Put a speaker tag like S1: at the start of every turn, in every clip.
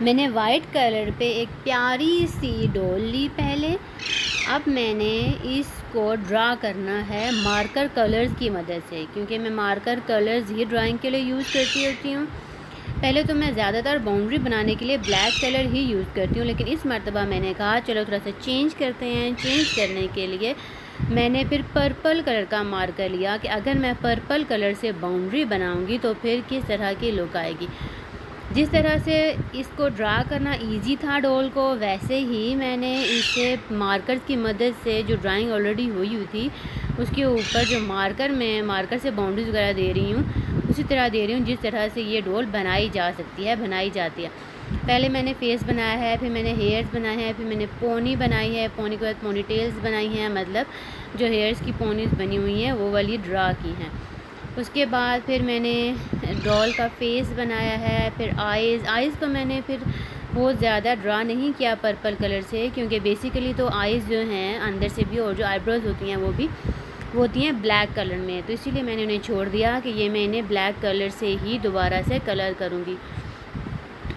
S1: मैंने white colour पे एक प्यारी सी डॉल ली पहले। अब मैंने इसको ड्रा करना है मार्कर कलर्स की मदद से, क्योंकि मैं मार्कर कलर्स ही ड्राइंग के लिए यूज़ करती होती हूँ। पहले तो मैं ज़्यादातर बाउंड्री बनाने के लिए ब्लैक कलर ही यूज़ करती हूँ, लेकिन इस मर्तबा मैंने कहा चलो थोड़ा सा चेंज करते हैं। चेंज करने के लिए मैंने फिर पर्पल कलर का मार्कर लिया कि अगर मैं पर्पल कलर से बाउंड्री बनाऊँगी तो फिर किस तरह की लुक आएगी। जिस तरह से इसको ड्रा करना इजी था डॉल को, वैसे ही मैंने इसे मार्कर्स की मदद से जो ड्राइंग ऑलरेडी हुई थी उसके ऊपर जो मार्कर से बाउंड्रीज वगैरह दे रही हूँ, उसी तरह दे रही हूँ जिस तरह से ये डॉल बनाई जा सकती है, बनाई जाती है। पहले मैंने फेस बनाया है, फिर मैंने हेयर्स बनाए हैं, फिर मैंने पोनी बनाई है, पोनी के बाद पोनी टेल्स बनाई हैं, मतलब जो हेयर्स की पोनीज बनी हुई हैं वो वाली ड्रा की हैं। उसके बाद फिर मैंने डॉल का फेस बनाया है, फिर आइज़ को मैंने फिर बहुत ज़्यादा ड्रा नहीं किया पर्पल कलर से, क्योंकि बेसिकली तो आइज़ जो हैं अंदर से भी और जो आईब्रोज होती हैं वो भी होती हैं ब्लैक कलर में, तो इसीलिए मैंने उन्हें छोड़ दिया कि ये मैं इन्हें ब्लैक कलर से ही दोबारा से कलर करूँगी।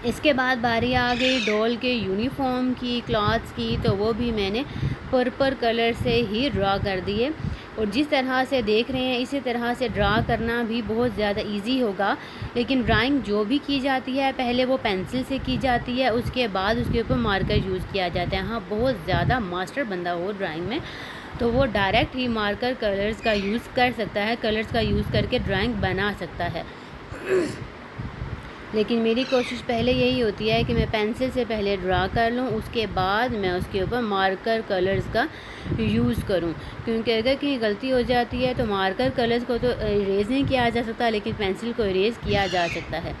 S1: इसके बाद बारी आ गई डॉल के यूनिफॉर्म की, क्लॉथ्स की, तो वो भी मैंने पर्पल कलर से ही ड्रा कर दिए। और जिस तरह से देख रहे हैं इसी तरह से ड्रा करना भी बहुत ज़्यादा इजी होगा, लेकिन ड्राइंग जो भी की जाती है पहले वो पेंसिल से की जाती है, उसके बाद उसके ऊपर मार्कर यूज़ किया जाता है। हाँ, बहुत ज़्यादा मास्टर बंदा हो ड्राइंग में तो वो डायरेक्ट ही मार्कर कलर्स का यूज़ कर सकता है, कलर्स का यूज़ करके ड्राइंग बना सकता है। लेकिन मेरी कोशिश पहले यही होती है कि मैं पेंसिल से पहले ड्रा कर लूँ, उसके बाद मैं उसके ऊपर मार्कर कलर्स का यूज़ करूँ, क्योंकि अगर कहीं गलती हो जाती है तो मार्कर कलर्स को तो इरेज़ नहीं किया जा सकता, लेकिन पेंसिल को इरेज़ किया जा सकता है।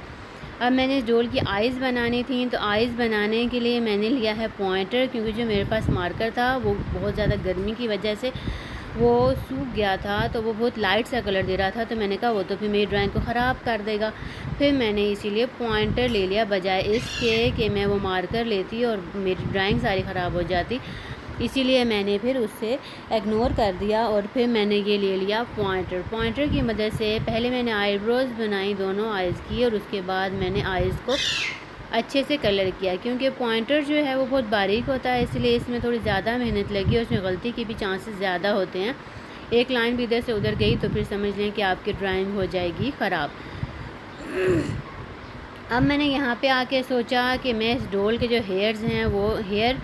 S1: अब मैंने डॉल की आइज़ बनानी थी, तो आइज़ बनाने के लिए मैंने लिया है पॉइंटर, क्योंकि जो मेरे पास मार्कर था वो बहुत ज़्यादा गर्मी की वजह से वो सूख गया था, तो वो बहुत लाइट सा कलर दे रहा था, तो मैंने कहा वो तो फिर मेरी ड्राइंग को ख़राब कर देगा। फिर मैंने इसीलिए पॉइंटर ले लिया, बजाय इसके कि मैं वो मार्कर लेती और मेरी ड्राइंग सारी ख़राब हो जाती। इसीलिए मैंने फिर उससे इग्नोर कर दिया और फिर मैंने ये ले लिया पॉइंटर। पॉइंटर की मदद से पहले मैंने आईब्रोज़ बनाई दोनों आइज़ की, और उसके बाद मैंने आइज़ को अच्छे से कलर किया, क्योंकि पॉइंटर जो है वो बहुत बारीक होता है, इसलिए इसमें थोड़ी ज़्यादा मेहनत लगी और उसमें गलती के भी चांसेस ज़्यादा होते हैं। एक लाइन भी इधर से उधर गई तो फिर समझ लें कि आपकी ड्राइंग हो जाएगी ख़राब। अब मैंने यहाँ पे आके सोचा कि मैं इस डॉल के जो हेयर्स हैं वो हेयर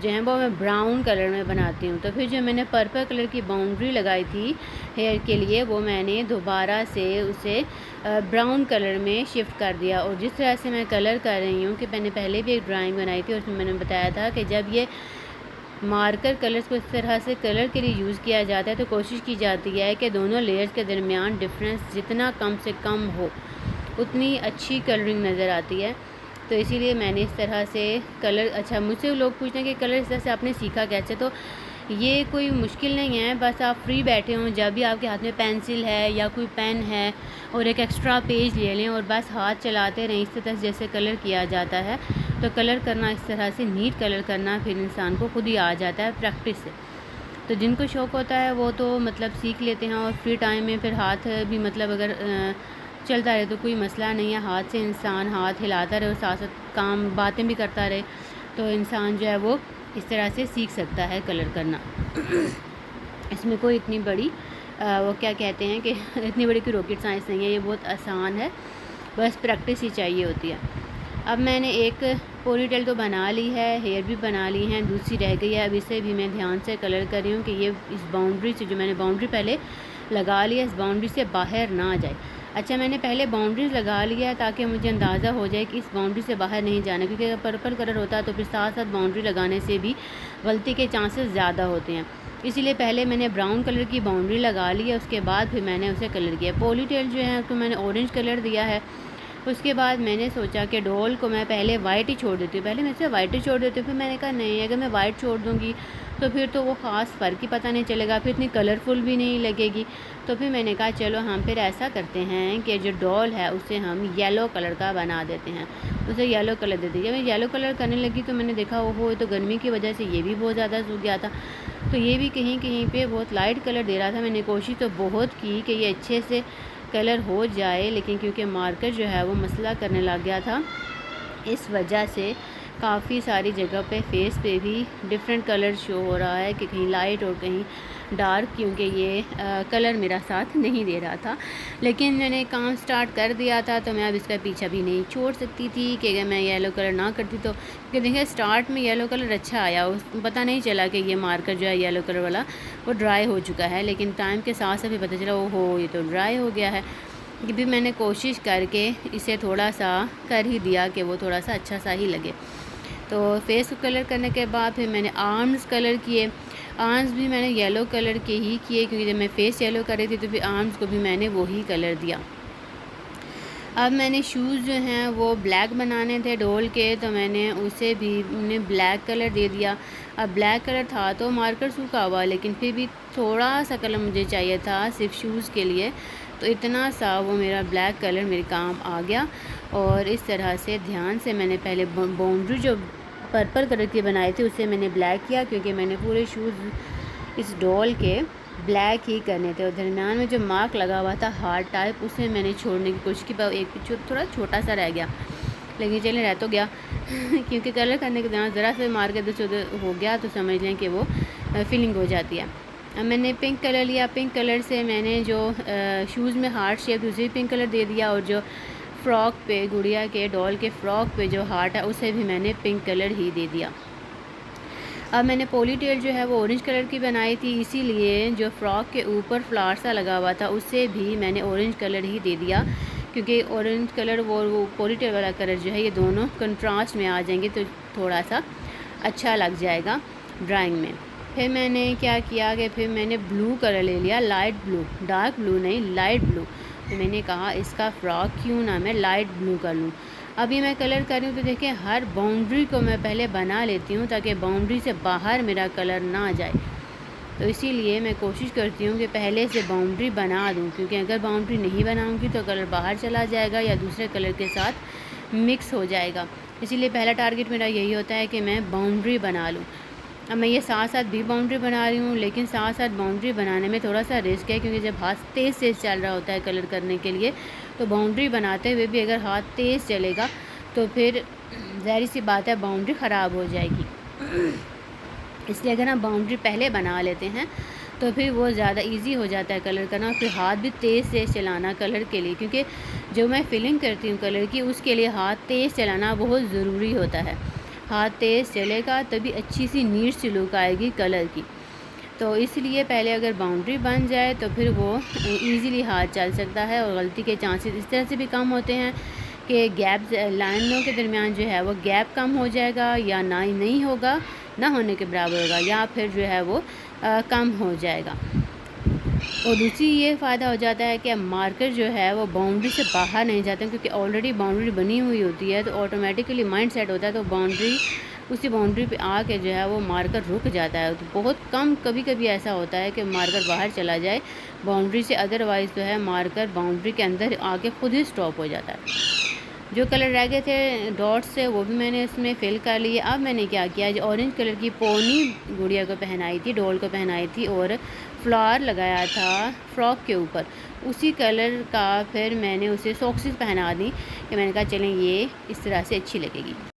S1: जो है वो मैं ब्राउन कलर में बनाती हूँ। तो फिर जो मैंने पर्पल कलर की बाउंड्री लगाई थी हेयर के लिए, वो मैंने दोबारा से उसे ब्राउन कलर में शिफ्ट कर दिया। और जिस तरह से मैं कलर कर रही हूँ, कि मैंने पहले भी एक ड्राइंग बनाई थी, उसमें मैंने बताया था कि जब ये मार्कर कलर्स को इस तरह से कलर के लिए यूज़ किया जाता है तो कोशिश की जाती है कि दोनों लेयर्स के दरमियान डिफरेंस जितना कम से कम हो उतनी अच्छी कलरिंग नज़र आती है। तो इसीलिए मैंने इस तरह से कलर, अच्छा मुझसे लोग पूछते हैं कि कलर इस तरह से आपने सीखा कैसे, तो ये कोई मुश्किल नहीं है, बस आप फ्री बैठे हों, जब भी आपके हाथ में पेंसिल है या कोई पेन है और एक एक्स्ट्रा पेज ले लें और बस हाथ चलाते रहें इस तरह से जैसे कलर किया जाता है। तो कलर करना इस तरह से नीट कलर करना फिर इंसान को खुद ही आ जाता है प्रैक्टिस से। तो जिनको शौक़ होता है वो तो मतलब सीख लेते हैं, और फ्री टाइम में फिर हाथ भी मतलब अगर चलता रहे तो कोई मसला नहीं है, हाथ से इंसान हाथ हिलाता रहे और साथ साथ काम बातें भी करता रहे तो इंसान जो है वो इस तरह से सीख सकता है कलर करना। इसमें कोई इतनी बड़ी वो क्या कहते हैं कि इतनी बड़ी कोई रॉकेट साइंस नहीं है, ये बहुत आसान है, बस प्रैक्टिस ही चाहिए होती है। अब मैंने एक पोनीटेल तो बना ली है, हेयर भी बना ली हैं, दूसरी रह गई है। अब इसे भी मैं ध्यान से कलर कर रही हूँ कि ये इस बाउंड्री से, जो मैंने बाउंड्री पहले लगा लिया, इस बाउंड्री से बाहर ना जाए। अच्छा, मैंने पहले बाउंड्रीज लगा लिया ताकि मुझे अंदाज़ा हो जाए कि इस बाउंड्री से बाहर नहीं जाना, क्योंकि अगर पर्पल कलर होता तो फिर साथ साथ बाउंड्री लगाने से भी गलती के चांसेस ज़्यादा होते हैं। इसीलिए पहले मैंने ब्राउन कलर की बाउंड्री लगा ली है, उसके बाद फिर मैंने उसे कलर किया। पोनीटेल जो है उसको मैंने ऑरेंज कलर दिया है। उसके बाद मैंने सोचा कि डॉल को मैं पहले वाइट ही छोड़ देती हूँ, पहले मैं इसे वाइट ही छोड़ देती हूँ। फिर मैंने कहा नहीं, अगर मैं वाइट छोड़ दूँगी तो फिर तो वो ख़ास फ़र्क ही पता नहीं चलेगा, फिर इतनी कलरफुल भी नहीं लगेगी। तो फिर मैंने कहा चलो हम फिर ऐसा करते हैं कि जो डॉल है उसे हम येलो कलर का बना देते हैं, उसे येलो कलर दे दीजिए। मैं येलो कलर करने लगी तो मैंने देखा ओहो, तो गर्मी की वजह से ये भी बहुत ज़्यादा सूख गया था, तो ये भी कहीं कहीं पे बहुत लाइट कलर दे रहा था। मैंने कोशिश तो बहुत की कि ये अच्छे से कलर हो जाए, लेकिन क्योंकि मार्कर जो है वो मसला करने लग गया था, इस वजह से काफ़ी सारी जगह पे फेस पे भी डिफरेंट कलर शो हो रहा है कि कहीं लाइट और कहीं डार्क, क्योंकि ये कलर मेरा साथ नहीं दे रहा था। लेकिन मैंने काम स्टार्ट कर दिया था तो मैं अब इसका पीछा भी नहीं छोड़ सकती थी कि अगर मैं येलो कलर ना करती तो, क्योंकि देखिए स्टार्ट में येलो कलर अच्छा आया, पता नहीं चला कि ये मार्कर जो है येलो कलर वाला वो ड्राई हो चुका है, लेकिन टाइम के साथ साथ भी पता चला ओहो ये तो ड्राई हो गया है। ये भी मैंने कोशिश करके इसे थोड़ा सा कर ही दिया कि वो थोड़ा सा अच्छा सा ही लगे। तो फेस को कलर करने के बाद फिर मैंने आर्म्स कलर किए। आर्म्स भी मैंने येलो कलर के ही किए, क्योंकि जब मैं फेस येलो कर रही थी तो फिर आर्म्स को भी मैंने वही कलर दिया। अब मैंने शूज़ जो हैं वो ब्लैक बनाने थे डॉल के, तो मैंने उसे भी ब्लैक कलर दे दिया। अब ब्लैक कलर था तो मार्कर सूखा हुआ, लेकिन फिर भी थोड़ा सा कलर मुझे चाहिए था सिर्फ शूज़ के लिए, तो इतना सा वो मेरा ब्लैक कलर मेरे काम आ गया। और इस तरह से ध्यान से मैंने पहले बाउंड्री जो पर्पल कलर की बनाई थी उसे मैंने ब्लैक किया, क्योंकि मैंने पूरे शूज़ इस डॉल के ब्लैक ही करने थे। और दरम्यान में जो मार्क लगा हुआ था हार्ट टाइप उसे मैंने छोड़ने की कोशिश की, पर एक थोड़ा छोटा सा रह गया, लेकिन चले रह तो गया क्योंकि कलर करने के दौरान ज़रा से मार्क इधर से उधर हो गया तो समझ लें कि वो फीलिंग हो जाती है। अब मैंने पिंक कलर लिया, पिंक कलर से मैंने जो शूज़ में हार्ट शेप थी उसे पिंक कलर दे दिया, और जो फ्रॉक पे गुड़िया के डॉल के फ्रॉक पे जो हार्ट है उसे भी मैंने पिंक कलर ही दे दिया। अब मैंने पोली टेल जो है वो ऑरेंज कलर की बनाई थी, इसीलिए जो फ्रॉक के ऊपर फ्लावर सा लगा हुआ था उसे भी मैंने ऑरेंज कलर ही दे दिया, क्योंकि ऑरेंज कलर वो पोली टेल वाला कलर जो है ये दोनों कंट्रास्ट में आ जाएंगे तो थोड़ा सा अच्छा लग जाएगा ड्राइंग में। फिर मैंने क्या किया कि फिर मैंने ब्लू कलर ले लिया, लाइट ब्लू, डार्क ब्लू नहीं लाइट ब्लू। तो मैंने कहा इसका फ्रॉक क्यों ना मैं लाइट ब्लू कर लूँ। अभी मैं कलर कर रही हूँ तो देखिए हर बाउंड्री को मैं पहले बना लेती हूँ ताकि बाउंड्री से बाहर मेरा कलर ना जाए, तो इसीलिए मैं कोशिश करती हूँ कि पहले से बाउंड्री बना दूँ, क्योंकि अगर बाउंड्री नहीं बनाऊँगी तो कलर बाहर चला जाएगा या दूसरे कलर के साथ मिक्स हो जाएगा। इसीलिए पहला टारगेट मेरा यही होता है कि मैं बाउंड्री बना लूँ। अब मैं ये साथ साथ भी बाउंड्री बना रही हूँ, लेकिन साथ साथ बाउंड्री बनाने में थोड़ा सा रिस्क है, क्योंकि जब हाथ तेज़ चल रहा होता है कलर करने के लिए तो बाउंड्री बनाते हुए भी अगर हाथ तेज़ चलेगा तो फिर ज़ाहिर सी बात है बाउंड्री ख़राब हो जाएगी। इसलिए अगर हम बाउंड्री पहले बना लेते हैं तो फिर वो ज़्यादा इजी हो जाता है कलर करना, फिर हाथ भी तेज़ चलाना कलर के लिए, क्योंकि जो मैं फिलिंग करती हूँ कलर की उसके लिए हाथ तेज़ चलाना बहुत ज़रूरी होता है। हाथ तेज़ चलेगा तभी अच्छी सी नीट सी लुक आएगी कलर की। तो इसलिए पहले अगर बाउंड्री बन जाए तो फिर वो इजीली हाथ चल सकता है और गलती के चांसेस इस तरह से भी कम होते हैं कि गैप लाइनों के दरमियान जो है वो गैप कम हो जाएगा, या ना ही नहीं होगा, ना होने के बराबर होगा, या फिर जो है वो कम हो जाएगा। और दूसरी ये फ़ायदा हो जाता है कि मार्कर जो है वो बाउंड्री से बाहर नहीं जाते, क्योंकि ऑलरेडी बाउंड्री बनी हुई होती है तो ऑटोमेटिकली माइंड सेट होता है, तो बाउंड्री उसी बाउंड्री पे आके जो है वो मार्कर रुक जाता है। तो बहुत कम कभी कभी ऐसा होता है कि मार्कर बाहर चला जाए बाउंड्री से, अदरवाइज़ जो है मार्कर बाउंड्री के अंदर आके खुद ही स्टॉप हो जाता है। जो कलर रह गए थे डॉट्स से वो भी मैंने इसमें फिल कर लिए। अब मैंने क्या किया, जो ऑरेंज कलर की पोनी गुड़िया को पहनाई थी, डॉल को पहनाई थी और फ्लावर लगाया था फ्रॉक के ऊपर, उसी कलर का फिर मैंने उसे सॉक्सेस पहना दी कि मैंने कहा चलें ये इस तरह से अच्छी लगेगी।